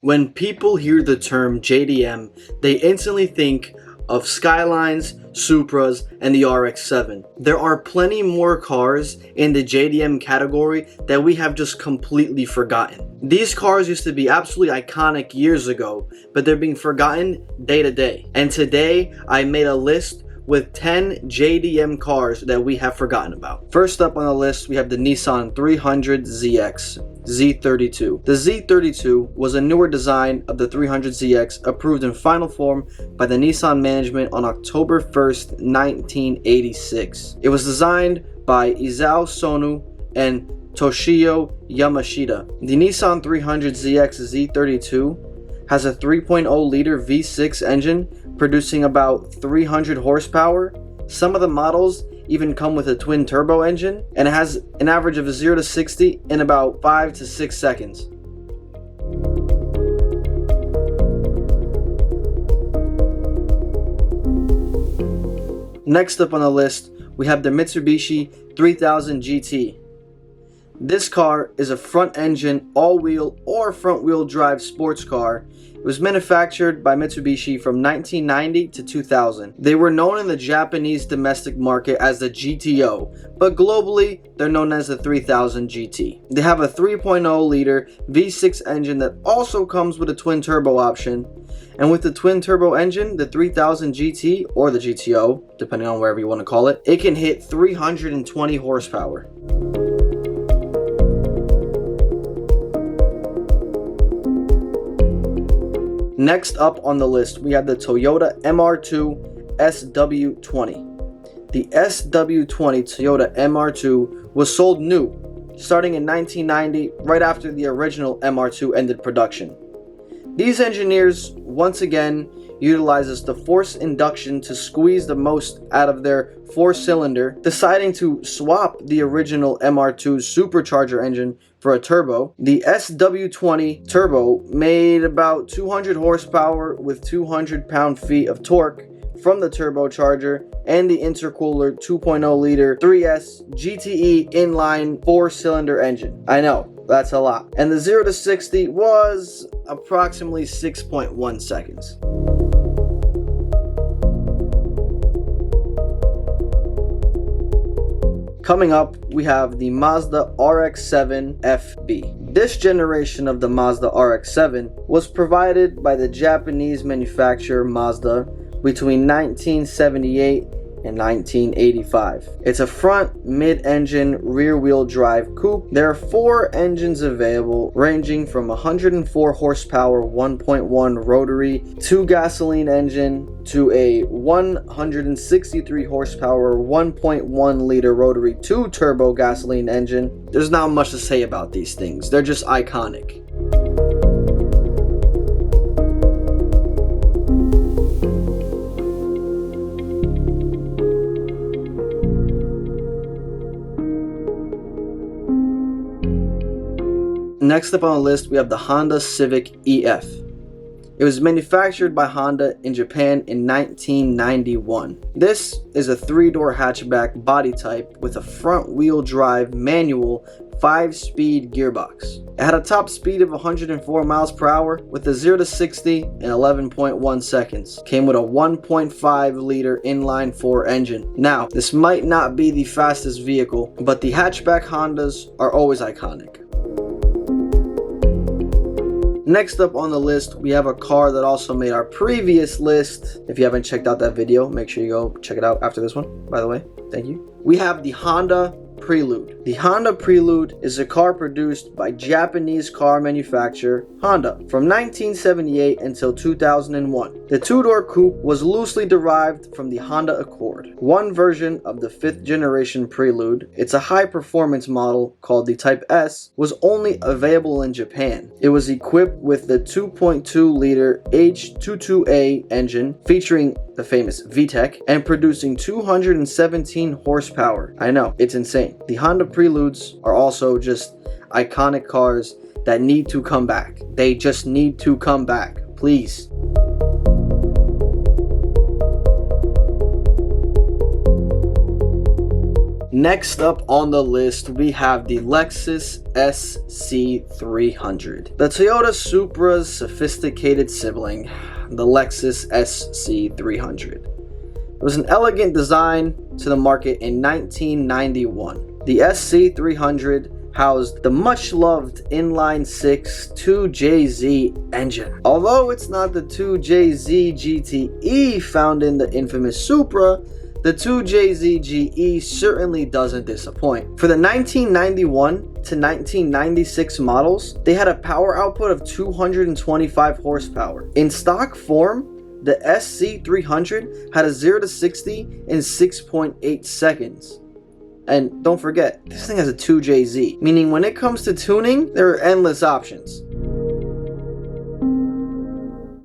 When people hear the term JDM, they instantly think of Skylines, Supras, and the RX-7. There are plenty more cars in the JDM category that we have just completely forgotten. These cars used to be absolutely iconic years ago, but they're being forgotten day to day. And today, I made a list with 10 JDM cars that we have forgotten about. First up on the list, we have the Nissan 300ZX Z32. The Z32 was a newer design of the 300ZX approved in final form by the Nissan management on October 1st, 1986. It was designed by Isao Sonu and Toshio Yamashita. The Nissan 300ZX Z32 has a 3.0-liter V6 engine producing about 300 horsepower. Some of the models even come with a twin turbo engine, and it has an average of 0 to 60 in about 5 to 6 seconds. Next up on the list, we have the Mitsubishi 3000 GT. This car is a front-engine, all-wheel or front-wheel drive sports car. It was manufactured by Mitsubishi from 1990 to 2000. They were known in the Japanese domestic market as the GTO, but globally they're known as the 3000 GT. They have a 3.0-liter V6 engine that also comes with a twin turbo option. And with the twin turbo engine, the 3000 GT or the GTO, depending on wherever you want to call it, it can hit 320 horsepower. Next up on the list, we have the Toyota MR2 SW20. The SW20 Toyota MR2 was sold new, starting in 1990, right after the original MR2 ended production. These engineers, once again, utilizes the forced induction to squeeze the most out of their four-cylinder, deciding to swap the original MR2's supercharger engine for a turbo. The SW20 turbo made about 200 horsepower with 200 pound-feet of torque from the turbocharger and the intercooler 2.0-liter 3S GTE inline four-cylinder engine. I know, that's a lot. And the 0 to 60 was approximately 6.1 seconds. Coming up, we have the Mazda RX-7 FB. This generation of the Mazda RX-7 was provided by the Japanese manufacturer Mazda between 1978 and 1985. It's a front, mid-engine, rear-wheel drive coupe. There are 4 engines available, ranging from 104 horsepower 1.1 rotary 2 gasoline engine to a 163 horsepower 1.1 liter rotary 2 turbo gasoline engine. There's not much to say about these things. They're just iconic. Next up on the list, we have the Honda Civic EF. It was manufactured by Honda in Japan in 1991. This is a 3-door hatchback body type with a front-wheel drive manual 5-speed gearbox. It had a top speed of 104 miles per hour with a 0 to 60 in 11.1 seconds. Came with a 1.5 liter inline 4 engine. Now, this might not be the fastest vehicle, but the hatchback Hondas are always iconic. Next up on the list, we have a car that also made our previous list. If you haven't checked out that video, make sure you go check it out after this one, by the way. Thank you. We have the Honda Prelude. The Honda Prelude is a car produced by Japanese car manufacturer Honda from 1978 until 2001. The 2-door coupe was loosely derived from the Honda Accord, one version of the 5th generation Prelude. It's a high-performance model called the Type S, was only available in Japan. It was equipped with the 2.2-liter H22A engine featuring the famous VTEC and producing 217 horsepower. I know, it's insane. The Honda Preludes are also just iconic cars that need to come back. They just need to come back, please. Next up on the list, we have the Lexus SC300. The Toyota Supra's sophisticated sibling, the Lexus SC300. It was an elegant design to the market in 1991. The SC300 housed the much-loved inline-six 2JZ engine. Although it's not the 2JZ GTE found in the infamous Supra, the 2JZ GE certainly doesn't disappoint. For the 1991 to 1996 models, they had a power output of 225 horsepower. In stock form, the SC300 had a 0 to 60 in 6.8 seconds. And don't forget, this thing has a 2JZ, meaning when it comes to tuning, there are endless options.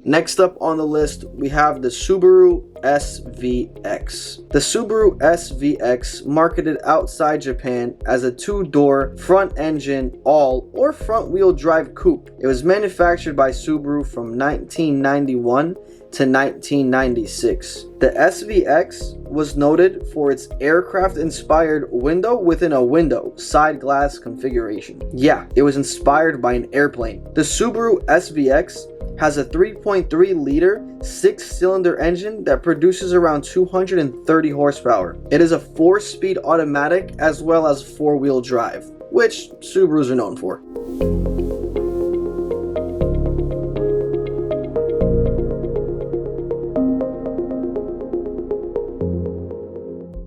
Next up on the list, we have the Subaru SVX. The Subaru SVX, marketed outside Japan as a two-door, front-engine, all, or front-wheel drive coupe. It was manufactured by Subaru from 1991 to 1996. The SVX was noted for its aircraft-inspired window within a window side glass configuration. Yeah, it was inspired by an airplane. The Subaru SVX has a 3.3-liter 6-cylinder engine that produces around 230 horsepower. It is a 4-speed automatic as well as 4-wheel drive, which Subarus are known for.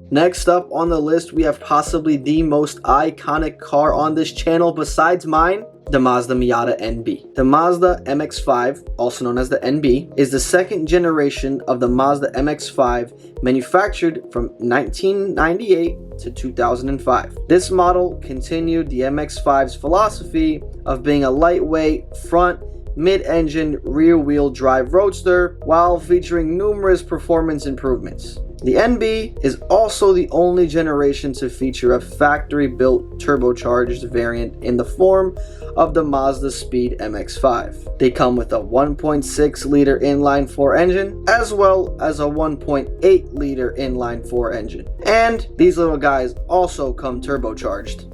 Next up on the list, we have possibly the most iconic car on this channel besides mine, the Mazda Miata NB. The Mazda MX-5, also known as the NB, is the second generation of the Mazda MX-5 manufactured from 1998 to 2005. This model continued the MX-5's philosophy of being a lightweight, front, mid-engine, rear-wheel drive roadster while featuring numerous performance improvements. The NB is also the only generation to feature a factory-built turbocharged variant in the form of the Mazda Speed MX-5. They come with a 1.6-liter inline-4 engine as well as a 1.8-liter inline-4 engine. And these little guys also come turbocharged.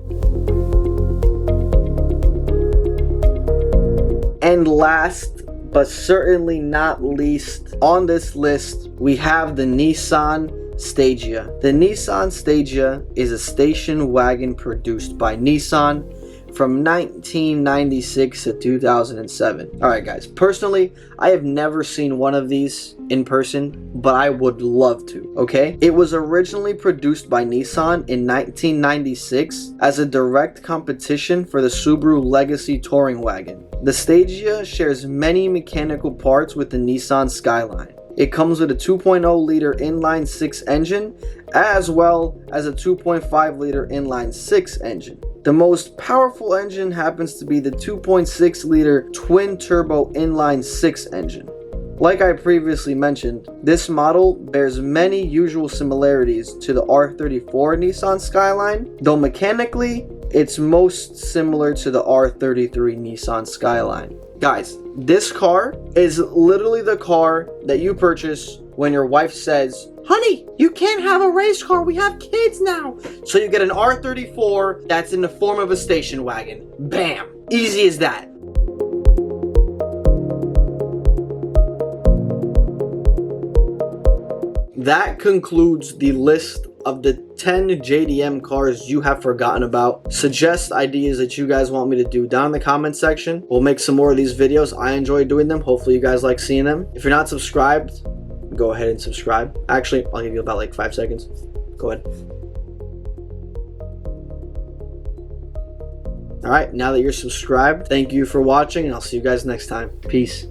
And last but certainly not least on this list, we have the Nissan Stagea. The Nissan Stagea is a station wagon produced by Nissan from 1996 to 2007. Alright guys, personally, I have never seen one of these in person, but I would love to, okay? It was originally produced by Nissan in 1996 as a direct competition for the Subaru Legacy touring wagon. The Stagea shares many mechanical parts with the Nissan Skyline. It comes with a 2.0-liter inline-6 engine as well as a 2.5-liter inline-6 engine. The most powerful engine happens to be the 2.6-liter twin-turbo inline-6 engine. Like I previously mentioned, this model bears many usual similarities to the R34 Nissan Skyline, though mechanically, it's most similar to the R33 Nissan Skyline. Guys, this car is literally the car that you purchase when your wife says, "Honey, you can't have a race car, we have kids now." So you get an R34 that's in the form of a station wagon. Bam! Easy as that. That concludes the list of the 10 JDM cars you have forgotten about. Suggest ideas that you guys want me to do down in the comment section. We'll make some more of these videos. I enjoy doing them. Hopefully you guys like seeing them. If you're not subscribed, go ahead and subscribe. Actually, I'll give you about like 5 seconds. Go ahead. Alright, now that you're subscribed, thank you for watching, and I'll see you guys next time. Peace.